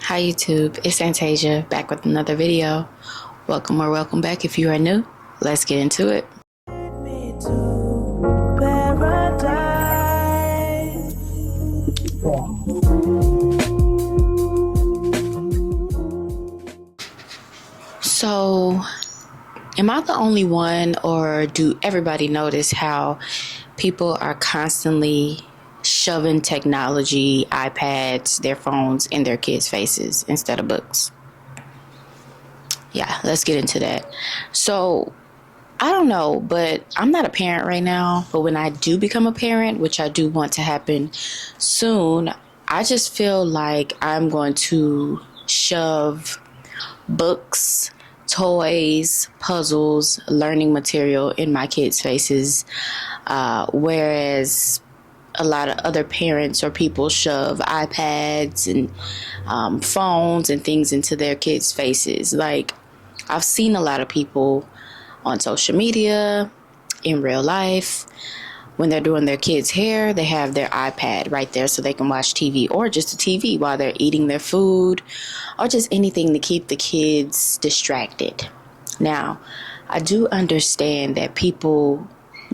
Hi YouTube, it's Antasia back with another video. Welcome or welcome back if you are new. Let's get into it. So, am I the only one, or do everybody notice how people are constantly shoving technology, iPads, their phones in their kids' faces instead of books? Yeah, let's get into that. So, I don't know, but I'm not a parent right now. But when I do become a parent, which I do want to happen soon, I just feel like I'm going to shove books, toys, puzzles, learning material in my kids' faces, whereas a lot of other parents or people shove iPads and phones and things into their kids' faces. Like, I've seen a lot of people on social media, in real life, when they're doing their kids' hair, they have their iPad right there so they can watch TV, or just a TV while they're eating their food, or just anything to keep the kids distracted. Now, I do understand that people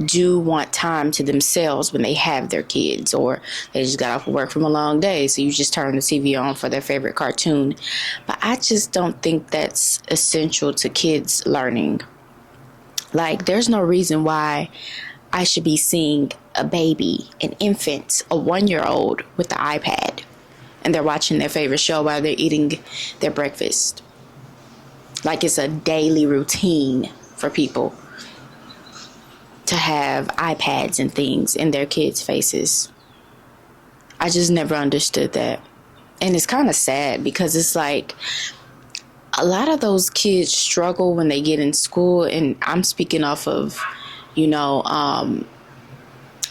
do want time to themselves when they have their kids, or they just got off of work from a long day, so you just turn the TV on for their favorite cartoon. But I just don't think that's essential to kids learning. Like, there's no reason why I should be seeing a baby, an infant, a 1-year-old with the iPad, and they're watching their favorite show while they're eating their breakfast. Like, it's a daily routine for people to have iPads and things in their kids' faces. I just never understood that. And it's kind of sad because it's like a lot of those kids struggle when they get in school. And I'm speaking off of,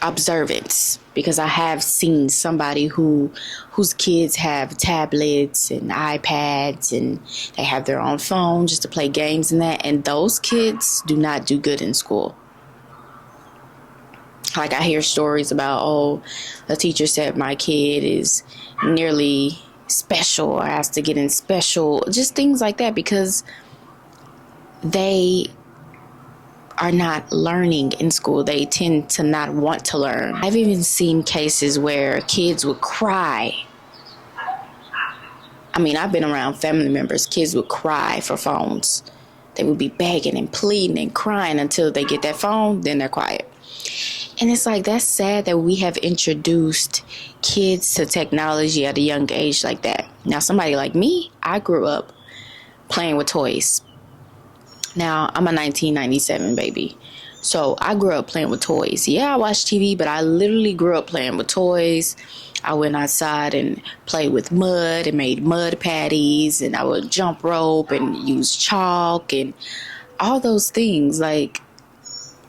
observance, because I have seen somebody whose kids have tablets and iPads and they have their own phone just to play games and that. And those kids do not do good in school. Like, I hear stories about, oh, the teacher said my kid is nearly special or has to get in special, just things like that, because they are not learning in school. They tend to not want to learn. I've even seen cases where kids would cry. I mean, I've been around family members, kids would cry for phones. They would be begging and pleading and crying until they get that phone, then they're quiet. And it's like, that's sad that we have introduced kids to technology at a young age like that. Now, somebody like me, I grew up playing with toys. Now, I'm a 1997 baby. So I grew up playing with toys. Yeah, I watched TV, but I literally grew up playing with toys. I went outside and played with mud and made mud patties, and I would jump rope and use chalk and all those things. Like,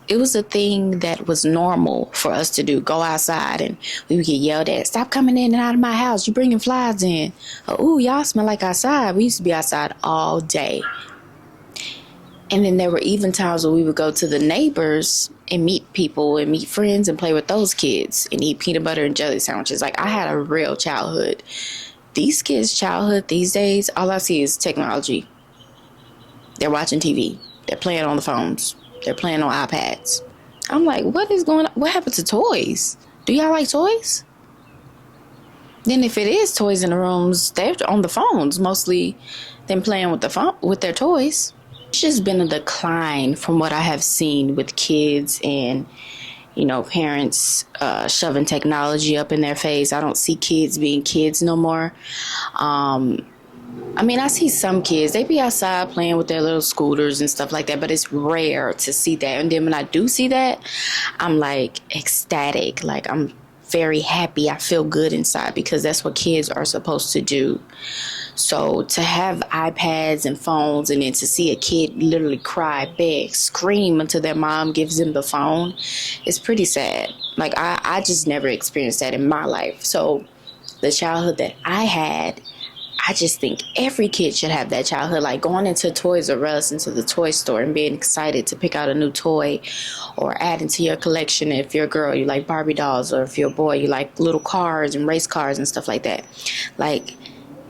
it was a thing that was normal for us to do. Go outside and we would get yelled at. Stop coming in and out of my house. You bringing flies in. Ooh, y'all smell like outside. We used to be outside all day. And then there were even times when we would go to the neighbors and meet people and meet friends and play with those kids and eat peanut butter and jelly sandwiches. Like, I had a real childhood. These kids' childhood these days, all I see is technology. They're watching TV. They're playing on the phones. They're playing on iPads. I'm like, what is going on? What happened to toys? Do y'all like toys? Then if it is toys in the rooms, they're on the phones, mostly them playing with the phone, with their toys. It's just been a decline from what I have seen with kids and, parents shoving technology up in their face. I don't see kids being kids no more. I see some kids, they be outside playing with their little scooters and stuff like that, but it's rare to see that. And then when I do see that, I'm like ecstatic. Like, I'm very happy. I feel good inside, because that's what kids are supposed to do. So to have iPads and phones, and then to see a kid literally cry, beg, scream until their mom gives them the phone, it's pretty sad. Like, I just never experienced that in my life. So the childhood that I had, I just think every kid should have that childhood, like going into Toys R Us, into the toy store, and being excited to pick out a new toy or add into your collection. If you're a girl, you like Barbie dolls, or if you're a boy, you like little cars and race cars and stuff like that. Like,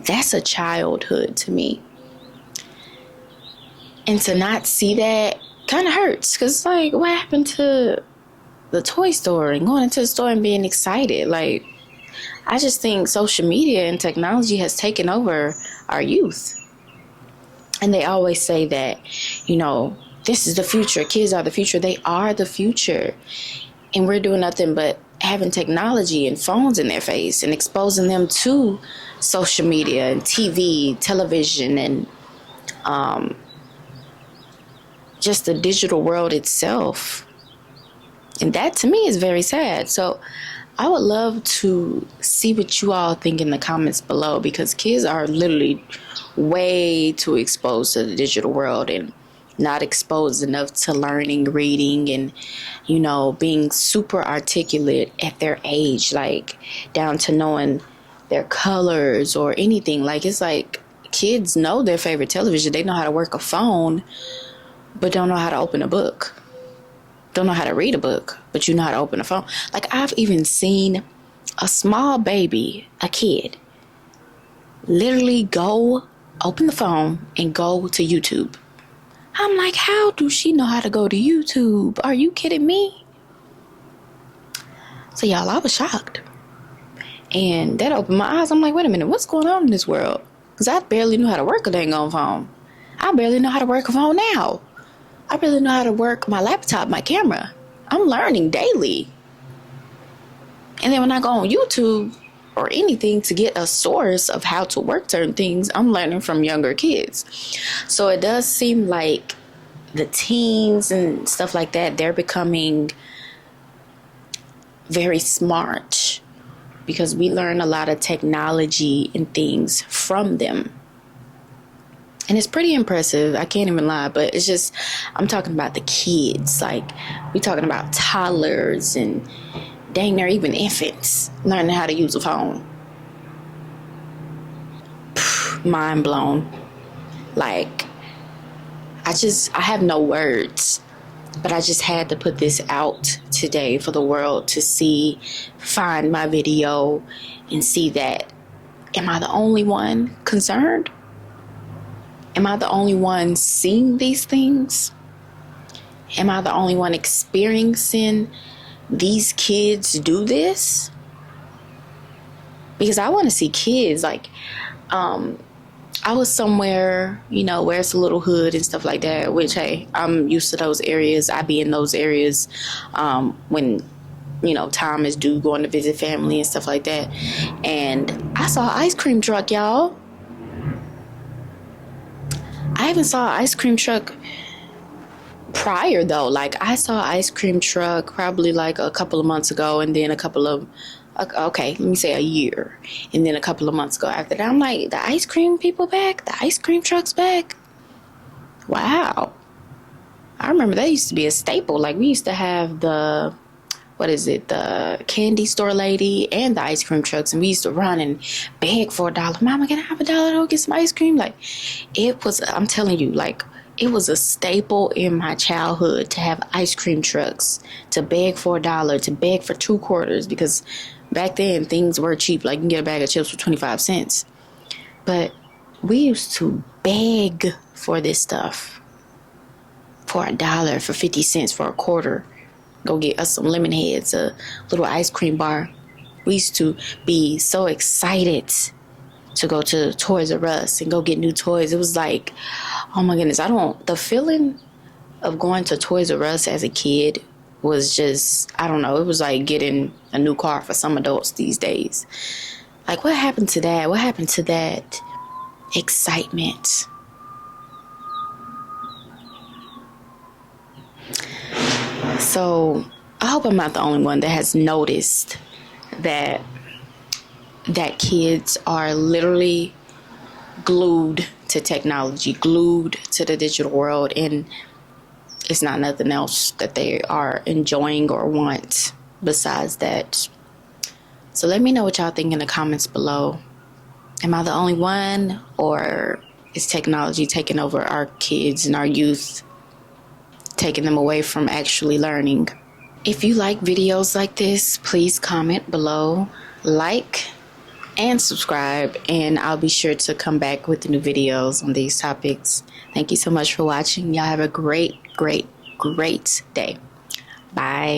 That's a childhood to me. And to not see that kind of hurts, because it's like, what happened to the toy store and going into the store and being excited? Like, I just think social media and technology has taken over our youth. And they always say that, this is the future. Kids are the future. They are the future. And we're doing nothing but having technology and phones in their face and exposing them to social media and TV, television, and just the digital world itself. And that to me is very sad. So I would love to see what you all think in the comments below, because kids are literally way too exposed to the digital world and not exposed enough to learning, reading, and, being super articulate at their age, like down to knowing their colors or anything. Like, it's like kids know their favorite television. They know how to work a phone, but don't know how to open a book. Don't know how to read a book, but you know how to open a phone. Like, I've even seen a small baby, a kid, literally go open the phone and go to YouTube. I'm like, how do she know how to go to YouTube? Are you kidding me? So y'all, I was shocked. And that opened my eyes. I'm like, wait a minute, what's going on in this world? Because I barely knew how to work a dang on phone. I barely know how to work a phone now. I really know how to work my laptop, my camera. I'm learning daily. And then when I go on YouTube or anything to get a source of how to work certain things, I'm learning from younger kids. So it does seem like the teens and stuff like that, they're becoming very smart, because we learn a lot of technology and things from them. And it's pretty impressive. I can't even lie, but it's just, I'm talking about the kids. Like, we talking about toddlers and dang near even infants learning how to use a phone. Mind blown. Like, I have no words, but I just had to put this out today for the world to see, find my video and see that, am I the only one concerned? Am I the only one seeing these things? Am I the only one experiencing these kids do this? Because I want to see kids, like, I was somewhere, where it's a little hood and stuff like that, which, hey, I'm used to those areas. I be in those areas when, time is due, going to visit family and stuff like that. And I saw an ice cream truck, y'all. I even saw an ice cream truck prior, though. Like, I saw an ice cream truck probably like a couple of months ago, and then let me say a year. And then a couple of months ago after that, I'm like, the ice cream people back? The ice cream trucks back? Wow. I remember that used to be a staple. Like, we used to have the candy store lady and the ice cream trucks, and we used to run and beg for $1. Mama, can I have $1 to go get some ice cream? Like, I'm telling you, like, it was a staple in my childhood to have ice cream trucks, to beg for $1, to beg for 2 quarters, because back then things were cheap. Like, you can get a bag of chips for 25 cents. But we used to beg for this stuff for $1, for 50 cents, for a quarter. Go get us some lemon heads, a little ice cream bar. We used to be so excited to go to Toys R Us and go get new toys. It was like, oh my goodness, the feeling of going to Toys R Us as a kid was just, I don't know, it was like getting a new car for some adults these days. Like, what happened to that? What happened to that excitement? So I hope I'm not the only one that has noticed that kids are literally glued to technology, glued to the digital world, and it's not nothing else that they are enjoying or want besides that. So let me know what y'all think in the comments below. Am I the only one, or is technology taking over our kids and our youth, taking them away from actually learning? If you like videos like this, please comment below, like, and subscribe, and I'll be sure to come back with new videos on these topics. Thank you so much for watching. Y'all have a great, great, great day. Bye.